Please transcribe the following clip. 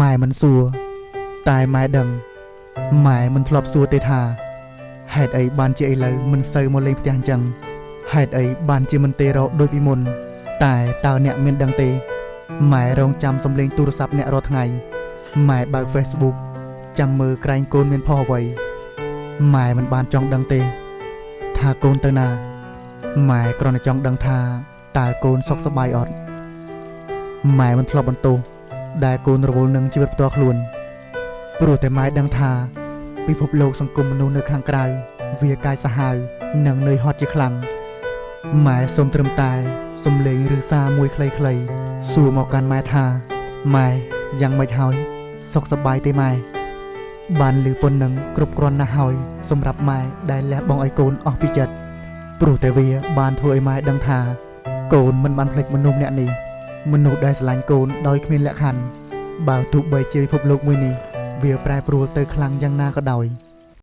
ម៉ែមិនសួរតែម៉ែដឹងម៉ែមិនធ្លាប់សួរទេថាហេតុអីបានជាឥឡូវមិនសូវមកលេងផ្ទះអញ្ចឹងហេតុអីបានជាមិនទេរកដូចពីមុនតែតើអ្នកមានដឹងទេម៉ែរងចាំសំឡេងទូរស័ព្ទអ្នករាល់ថ្ងៃម៉ែបើក Facebook ចាំមើលក្រែងកូនមានផុសអ្វីម៉ែមិនបានចង់ដឹងទេថាកូនទៅណាម៉ែគ្រាន់តែចង់ដឹងថាតើកូនសុខសប្បាយអត់ម៉ែមិនធ្លាប់បន្ទោសដែលកូនរវល់នឹងជីវិតផ្ទាល់ខ្លួនព្រោះតែម៉ែដឹងថាពិភពលោកសង្គមមនុស្សនៅខាងក្រៅវាកាយសាហាវនិងនឿយហត់ជាខ្លាំងម៉ែសូមត្រឹមតែសំលេងឬសារមួយខ្លីៗសួរមកកាន់ម៉ែថាម៉ែយ៉ាងម៉េចហើយសុខសប្បាយទេម៉ែបានឮប៉ុណ្ណឹងគ្រប់គ្រាន់ណាស់ហើយសម្រាប់ម៉ែដែលលះបង់ឲ្យកូនអស់ពីចិត្តព្រោះតែវាបានធ្វើឲ្យម៉ែដឹងថាកូនមិនបានភ្លេចមនុស្សម្នាក់នេះមនុស្សដែលស្រឡាញ់កូនដោយគ្មានលក្ខខណ្ឌបើទោះបីជាពិភពលោកមួយនេះវាប្រែប្រួលទៅខ្លាំងយ៉ាងណាក៏ដោយ